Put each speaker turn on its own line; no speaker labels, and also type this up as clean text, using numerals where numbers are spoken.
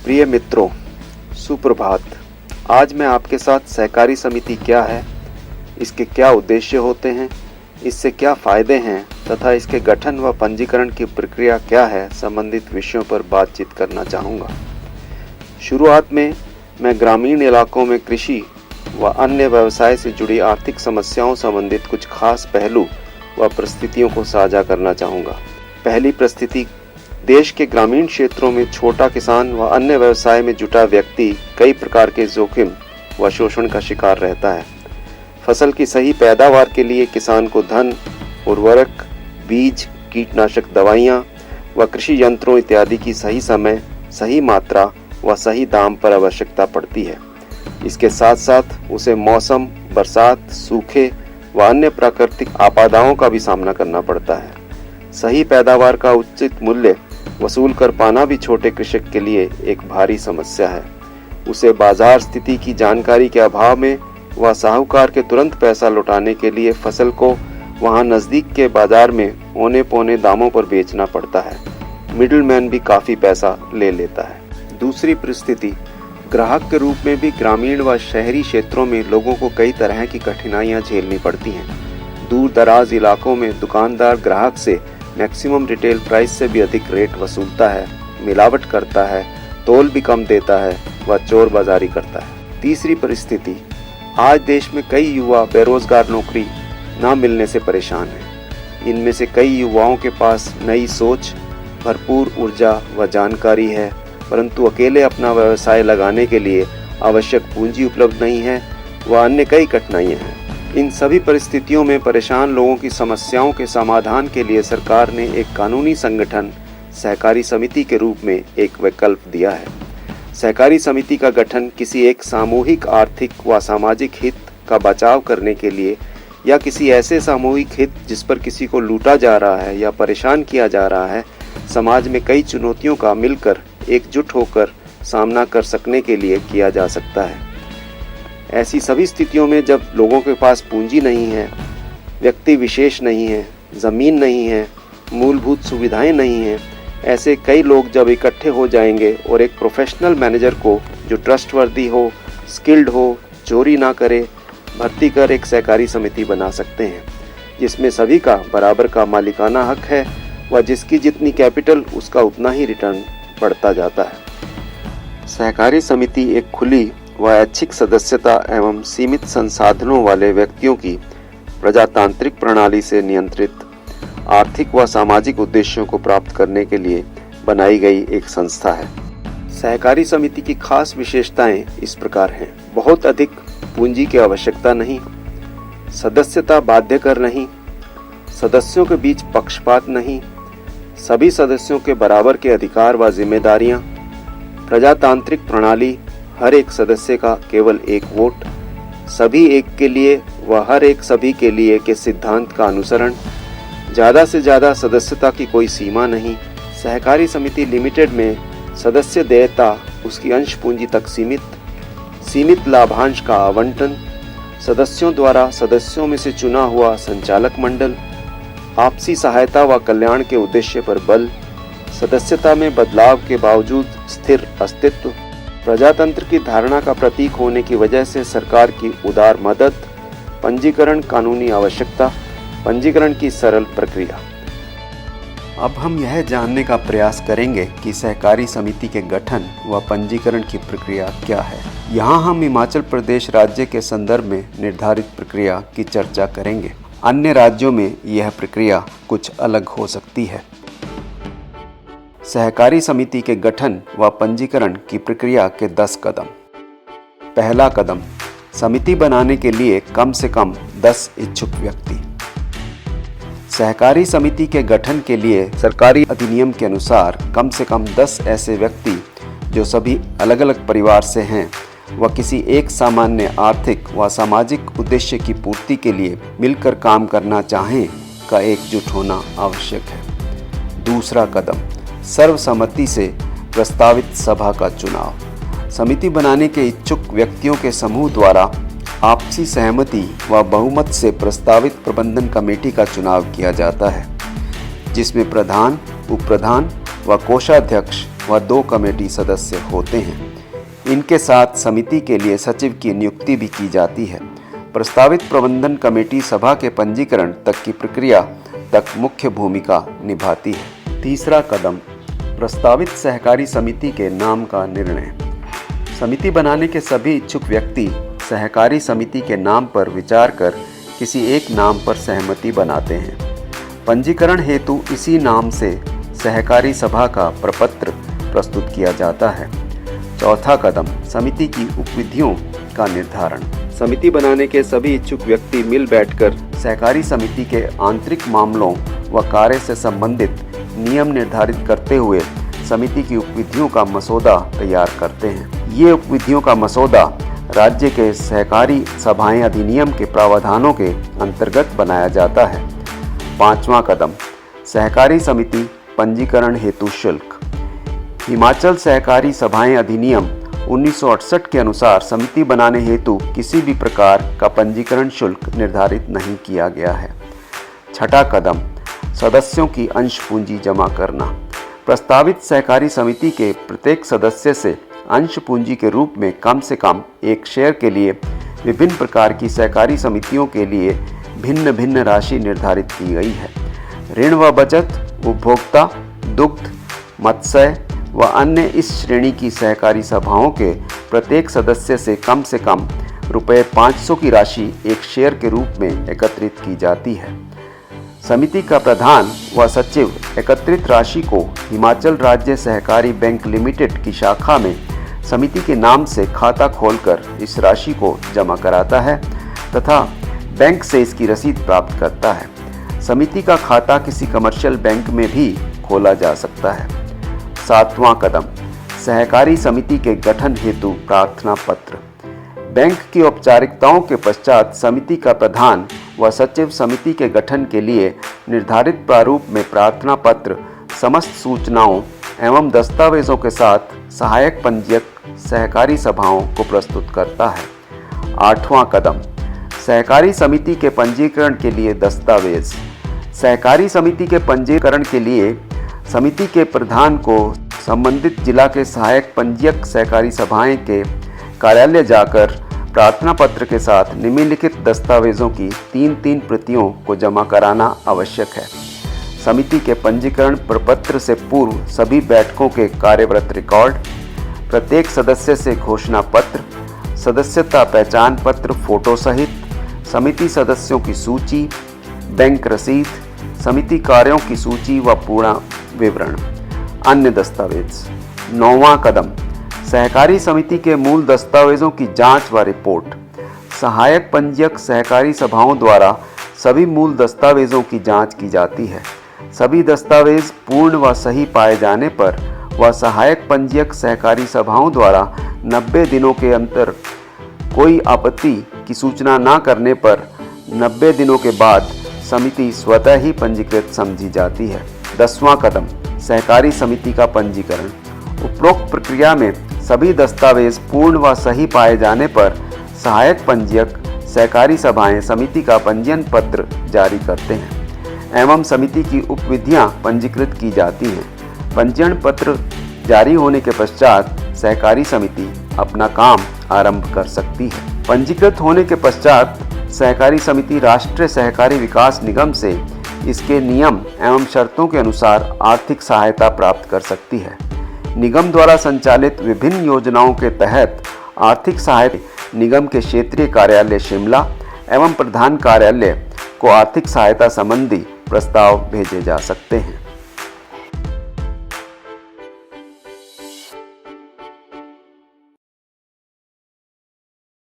प्रिय मित्रों, सुप्रभात। आज मैं आपके साथ सहकारी समिति क्या है, इसके क्या उद्देश्य होते हैं, इससे क्या फायदे हैं तथा इसके गठन व पंजीकरण की प्रक्रिया क्या है संबंधित विषयों पर बातचीत करना चाहूँगा। शुरुआत में मैं ग्रामीण इलाकों में कृषि व अन्य व्यवसाय से जुड़ी आर्थिक समस्याओं संबंधित कुछ खास पहलू व परिस्थितियों को साझा करना चाहूँगा। पहली परिस्थिति, देश के ग्रामीण क्षेत्रों में छोटा किसान व अन्य व्यवसाय में जुटा व्यक्ति कई प्रकार के जोखिम व शोषण का शिकार रहता है। फसल की सही पैदावार के लिए किसान को धन, उर्वरक, बीज, कीटनाशक दवाइयाँ व कृषि यंत्रों इत्यादि की सही समय, सही मात्रा व सही दाम पर आवश्यकता पड़ती है। इसके साथ साथ उसे मौसम, बरसात, सूखे व अन्य प्राकृतिक आपदाओं का भी सामना करना पड़ता है। सही पैदावार का उचित मूल्य वसूल कर पाना भी छोटे कृषक के लिए एक भारी समस्या है। उसे बाजार स्थिति की जानकारी के अभाव में व साहूकार के तुरंत पैसा लौटाने के लिए फसल को वहां नजदीक के बाजार में औने पौने दामों पर बेचना पड़ता है। मिडिलमैन भी काफी पैसा ले लेता है। दूसरी परिस्थिति, ग्राहक के रूप में भी ग्रामीण व शहरी क्षेत्रों में लोगों को कई तरह की कठिनाइयां झेलनी पड़ती हैं। दूर दराज इलाकों में दुकानदार ग्राहक से मैक्सिमम रिटेल प्राइस से भी अधिक रेट वसूलता है, मिलावट करता है, तोल भी कम देता है व चोर बाजारी करता है। तीसरी परिस्थिति, आज देश में कई युवा बेरोजगार नौकरी न मिलने से परेशान हैं। इनमें से कई युवाओं के पास नई सोच, भरपूर ऊर्जा व जानकारी है, परंतु अकेले अपना व्यवसाय लगाने के लिए आवश्यक पूंजी उपलब्ध नहीं है व अन्य कई कठिनाइयाँ हैं। इन सभी परिस्थितियों में परेशान लोगों की समस्याओं के समाधान के लिए सरकार ने एक कानूनी संगठन सहकारी समिति के रूप में एक विकल्प दिया है। सहकारी समिति का गठन किसी एक सामूहिक आर्थिक व सामाजिक हित का बचाव करने के लिए या किसी ऐसे सामूहिक हित जिस पर किसी को लूटा जा रहा है या परेशान किया जा रहा है, समाज में कई चुनौतियों का मिलकर एकजुट होकर सामना कर सकने के लिए किया जा सकता है। ऐसी सभी स्थितियों में जब लोगों के पास पूंजी नहीं है, व्यक्ति विशेष नहीं है, ज़मीन नहीं है, मूलभूत सुविधाएं नहीं हैं, ऐसे कई लोग जब इकट्ठे हो जाएंगे और एक प्रोफेशनल मैनेजर को जो ट्रस्टवर्दी हो, स्किल्ड हो, चोरी ना करे, भर्ती कर एक सहकारी समिति बना सकते हैं, जिसमें सभी का बराबर का मालिकाना हक है व जिसकी जितनी कैपिटल उसका उतना ही रिटर्न बढ़ता जाता है। सहकारी समिति एक खुली व ऐच्छिक सदस्यता एवं सीमित संसाधनों वाले व्यक्तियों की प्रजातांत्रिक प्रणाली से नियंत्रित आर्थिक व सामाजिक उद्देश्यों को प्राप्त करने के लिए बनाई गई एक संस्था है। सहकारी समिति की खास विशेषताएं इस प्रकार हैं। बहुत अधिक पूंजी की आवश्यकता नहीं, सदस्यता बाध्यकर नहीं, सदस्यों के बीच पक्षपात नहीं, सभी सदस्यों के बराबर के अधिकार व जिम्मेदारियां, प्रजातांत्रिक प्रणाली, हर एक सदस्य का केवल एक वोट, सभी एक के लिए व हर एक सभी के लिए के सिद्धांत का अनुसरण, ज़्यादा से ज़्यादा सदस्यता की कोई सीमा नहीं। सहकारी समिति लिमिटेड में सदस्य देयता उसकी अंश पूंजी तक सीमित लाभांश का आवंटन, सदस्यों द्वारा सदस्यों में से चुना हुआ संचालक मंडल, आपसी सहायता व कल्याण के उद्देश्य पर बल, सदस्यता में बदलाव के बावजूद स्थिर अस्तित्व, प्रजातंत्र की धारणा का प्रतीक होने की वजह से सरकार की उदार मदद, पंजीकरण कानूनी आवश्यकता, पंजीकरण की सरल प्रक्रिया। अब हम यह जानने का प्रयास करेंगे कि सहकारी समिति के गठन व पंजीकरण की प्रक्रिया क्या है। यहाँ हम हिमाचल प्रदेश राज्य के संदर्भ में निर्धारित प्रक्रिया की चर्चा करेंगे। अन्य राज्यों में यह प्रक्रिया कुछ अलग हो सकती है। सहकारी समिति के गठन व पंजीकरण की प्रक्रिया के 10 कदम। पहला कदम, समिति बनाने के लिए कम से कम 10 इच्छुक व्यक्ति। सहकारी समिति के गठन के लिए सरकारी अधिनियम के अनुसार कम से कम 10 ऐसे व्यक्ति जो सभी अलग अलग परिवार से हैं व किसी एक सामान्य आर्थिक व सामाजिक उद्देश्य की पूर्ति के लिए मिलकर काम करना चाहें का एकजुट होना आवश्यक है। दूसरा कदम, सर्वसम्मति से प्रस्तावित सभा का चुनाव। समिति बनाने के इच्छुक व्यक्तियों के समूह द्वारा आपसी सहमति व बहुमत से प्रस्तावित प्रबंधन कमेटी का चुनाव किया जाता है, जिसमें प्रधान, उपप्रधान व कोषाध्यक्ष व 2 कमेटी सदस्य होते हैं। इनके साथ समिति के लिए सचिव की नियुक्ति भी की जाती है। प्रस्तावित प्रबंधन कमेटी सभा के पंजीकरण तक की प्रक्रिया तक मुख्य भूमिका निभाती है। तीसरा कदम, प्रस्तावित सहकारी समिति के नाम का निर्णय। समिति बनाने के सभी इच्छुक व्यक्ति सहकारी समिति के नाम पर विचार कर किसी एक नाम पर सहमति बनाते हैं। पंजीकरण हेतु इसी नाम से सहकारी सभा का प्रपत्र प्रस्तुत किया जाता है। चौथा कदम, समिति की उपविधियों का निर्धारण। समिति बनाने के सभी इच्छुक व्यक्ति मिल बैठकर सहकारी समिति के आंतरिक मामलों व कार्य से संबंधित नियम निर्धारित करते हुए समिति की उपविधियों का मसौदा तैयार करते हैं। ये उपविधियों का मसौदा राज्य के सहकारी सभाएं अधिनियम के प्रावधानों के अंतर्गत बनाया जाता है। पांचवा कदम, सहकारी समिति पंजीकरण हेतु शुल्क। हिमाचल सहकारी सभाएं अधिनियम 1968 के अनुसार समिति बनाने हेतु किसी भी प्रकार का पंजीकरण शुल्क निर्धारित नहीं किया गया है। छठा कदम, सदस्यों की अंश पूंजी जमा करना। प्रस्तावित सहकारी समिति के प्रत्येक सदस्य से अंश पूंजी के रूप में कम से कम 1 शेयर के लिए विभिन्न प्रकार की सहकारी समितियों के लिए भिन्न भिन्न राशि निर्धारित की गई है। ऋण व बचत, उपभोक्ता, दुग्ध, मत्स्य व अन्य इस श्रेणी की सहकारी सभाओं के प्रत्येक सदस्य से कम रुपये 500 की राशि 1 शेयर के रूप में एकत्रित की जाती है। समिति का प्रधान व सचिव एकत्रित राशि को हिमाचल राज्य सहकारी बैंक लिमिटेड की शाखा में समिति के नाम से खाता खोलकर इस राशि को जमा कराता है तथा बैंक से इसकी रसीद प्राप्त करता है। समिति का खाता किसी कमर्शियल बैंक में भी खोला जा सकता है। सातवां कदम, सहकारी समिति के गठन हेतु प्रार्थना पत्र। बैंक की औपचारिकताओं के पश्चात समिति का प्रधान व सचिव समिति के गठन के लिए निर्धारित प्रारूप में प्रार्थना पत्र समस्त सूचनाओं एवं दस्तावेजों के साथ सहायक पंजीयक सहकारी सभाओं को प्रस्तुत करता है। आठवां कदम, सहकारी समिति के पंजीकरण के लिए दस्तावेज। सहकारी समिति के पंजीकरण के लिए समिति के प्रधान को संबंधित जिला के सहायक पंजीयक सहकारी सभाएं के कार्यालय जाकर प्रार्थना पत्र के साथ निम्नलिखित दस्तावेजों की 3 प्रतियों को जमा कराना आवश्यक है। समिति के पंजीकरण प्रपत्र से पूर्व सभी बैठकों के कार्यरत रिकॉर्ड, प्रत्येक सदस्य से घोषणा पत्र, सदस्यता पहचान पत्र फोटो सहित, समिति सदस्यों की सूची, बैंक रसीद, समिति कार्यों की सूची व पूर्ण विवरण। अन्य दस्तावेज। 9वां कदम, सहकारी समिति के मूल दस्तावेजों की जांच व रिपोर्ट। सहायक पंजीयक सहकारी सभाओं द्वारा सभी मूल दस्तावेजों की जांच की जाती है। सभी दस्तावेज पूर्ण व सही पाए जाने पर व सहायक पंजीयक सहकारी सभाओं द्वारा 90 दिनों के अंतर कोई आपत्ति की सूचना न करने पर 90 दिनों के बाद समिति स्वतः ही पंजीकृत समझी जाती है। 10वां कदम, सहकारी समिति का पंजीकरण। उपरोक्त प्रक्रिया में सभी दस्तावेज पूर्ण व सही पाए जाने पर सहायक पंजीयक सहकारी सभाएं समिति का पंजीयन पत्र जारी करते हैं एवं समिति की उपविधियां पंजीकृत की जाती हैं। पंजीयन पत्र जारी होने के पश्चात सहकारी समिति अपना काम आरंभ कर सकती है। पंजीकृत होने के पश्चात सहकारी समिति राष्ट्रीय सहकारी विकास निगम से इसके नियम एवं शर्तों के अनुसार आर्थिक सहायता प्राप्त कर सकती है। निगम द्वारा संचालित विभिन्न योजनाओं के तहत आर्थिक सहायता निगम के क्षेत्रीय कार्यालय शिमला एवं प्रधान कार्यालय को आर्थिक सहायता संबंधी प्रस्ताव भेजे जा सकते हैं।